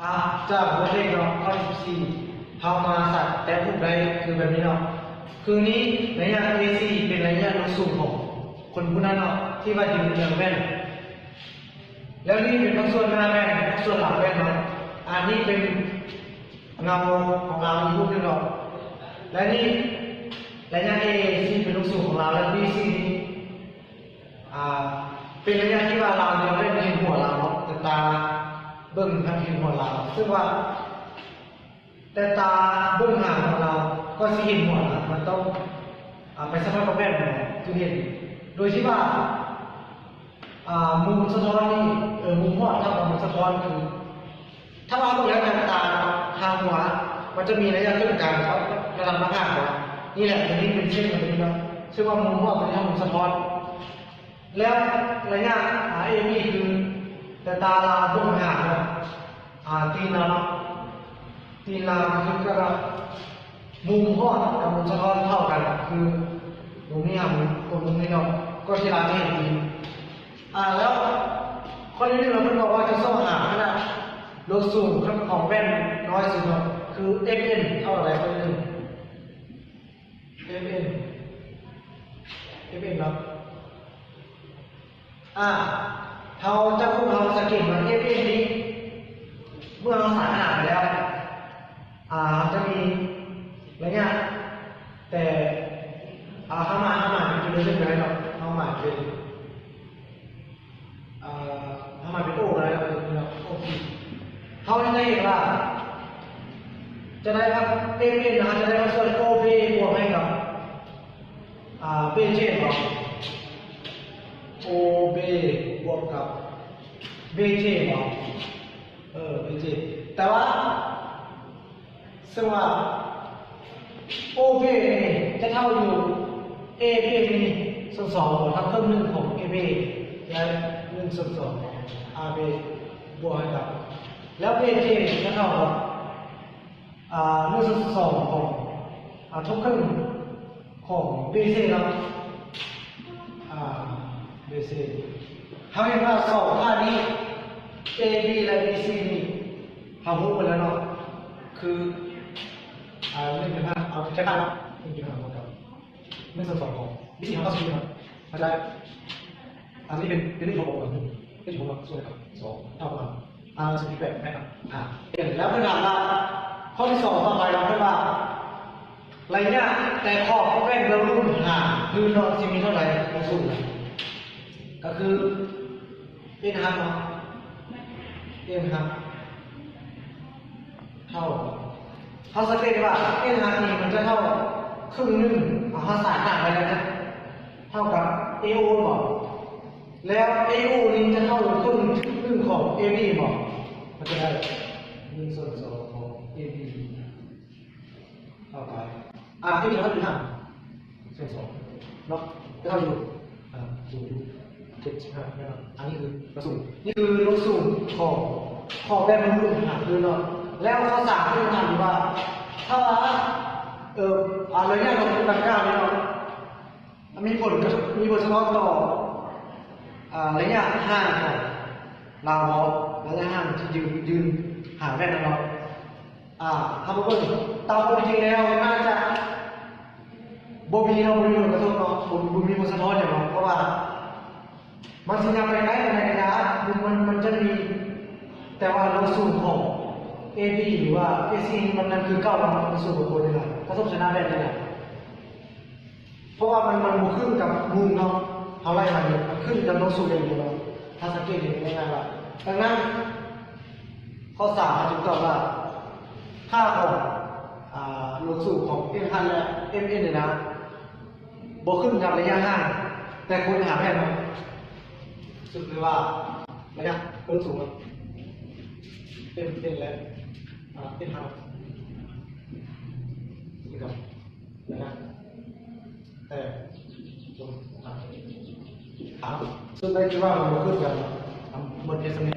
จากบทเรียนข้อ14เฮามาสัตว์แต่ผู้ใดคือแบบนี้เนาะคือนี้ระยะ AC เป็นระยะลงสู่ของคนผู้นั้นเนาะที่ว่ายืนเรียงแว่นแล้วนี่เป็นบางส่วนหน้าแว่นบางส่วนหลังแว่นเนาะอันนี้เป็นเงาของเราอีกรูปหนึ่งเนาะและนี่ระยะ AC เป็นลงสู่ของเราและ BC นี้เป็นระยะที่ว่าเราเรียงแว่นเห็นหัวเราเนาะแต่ตาเบิ่งทางเห็นหัวเราซึ่งว่าแต่ตาเบื้องห่างของเราก็สิเห็นหมดมันต้องไปสัมผัสกับแว่นถึงเห็นโดยที่ว่ามุมสะท้อนนี่มุมหอดเท่ากับมุมสะท้อนคือถ้าเราดูแล้วทางตาทางหัวมันจะมีระยะครึ่งกลางเขาระดับหน้าผากนะนี่แหละตรงนี้เป็นเช่นแบบนี้นะซึ่งว่ามุมหอดเป็นเท่ามุมสะท้อนแล้วระยะเอมี่คือแต่ตาเราเบื้องห่างตีนเราตีนเราคือกระมุมหอดกับมุมสะท้อนเท่ากันคือมุมนี้มุมนี้เนาะก็ที่เราไม่เห็นดีแล้วข้อที่หนึ่งเราเป็นบอกว่าจะต้องหาขนาดโลสูงของแว่นน้อยสุดคือ FN เท่าไหร่ข้อที่หนึ่ง FN ครับเราจะพูดเราสังเกตว่า FN นี้เมื่อเราหาขนาดไปแล้วจะมีระยะแต่เข้ามาเป็นจุดเริ่มต้นครับเข้ามาเป็นโอ้อะไรครับโอ้เขาจะเห็นว่าจะได้ครับเอ็นจะได้ว่าส่วนโอเบบวกให้กับเบเจครับโอเบบวกกับเบเจครับเบเจแต่ว่าซึ่งว่าโอเบจะเท่าอยู่เอเบนี่ส่วน2ทั้งครึ่งหนึ่งของเอเบและ1/2ของอาเบบวกให้กับแล้วเบเจจะเท่ากับ1/2ของทุกครึ่งของเบเซครับเบเซเขาเห็นว่า2ค่านี้ AB และ BC นี่เขาพูดไปแล้วเนาะคือ1/5เอาใช้ค่าละ1/5ของ1/2ของ BC เขาก็ใช้ครับเข้าใจอันนี้เป็นเรื่องของผมเป็นของผมส่วนกับ2เท่ากับ48นะครับแล้วก็ถามว่าข้อที่2ต่อไปเราให้ว่าระยะแต่ขอบแว่นเรารุ่นห่างคือเราจะมีเท่าไหร่ของสูงก็คือเอ็นฮับเท่าเขาสังเกตว่าเอ็นฮับนี่มันจะเท่าครึ่งหนึ่งเขาสายห่างไปแล้วนะเท่ากับเอโอบอกแล้วเอโอนี่จะเท่าครึ่งหนึ่งของเอบีบอกมันจะได้1/2ของเอบีเท่ากับที่นี่เขาดูห่าง1/2เนาะจะเท่าอยู่0.75นะครับอันนี้คือลดสูงนี่คือลดสูงของแว่นมันรุ่นห่างคือเนาะแล้วเขาสั่งให้ทำว่าถ้าระยะลงดังกล่าวนี้เนาะมีผลเฉพาะต่อระยะห่างของเราระยะห่างที่ยืนหาแว่นเราทำเพิ่มตามความจริงแล้วน่าจะบ่มีผลกระทบเนาะบ่มีผลสะท้อนอย่างเนาะเพราะว่ามันสัญญาไปได้ในระยะมันจะมีแต่ว่าเราสูงของ AB หรือว่า AC มันนั่นคือ9มันสูงกว่าคนเลยนะกระทบชนะแบบนี้นะเพราะว่ามันบวกขึ้นกับมุมเนาะเขาไล่มาเนี่ยมันขึ้นกับลงสูงอย่างเดียวถ้าสังเกตเห็นง่ายๆว่าดังนั้นข้อ3จึงตอบว่าค่าของลงสูงของ M1 และ MN เนี่ยนะบวกขึ้นกับระยะห่างแต่คนหาแค่นั้นสุดเลยว่าระยะลงสูงเป็นแล้วเป็นห่างนี่ครับนะแต่ลงถามซึ่งได้คิดว่ามันขึ้นกันหมดเอสเอ็ม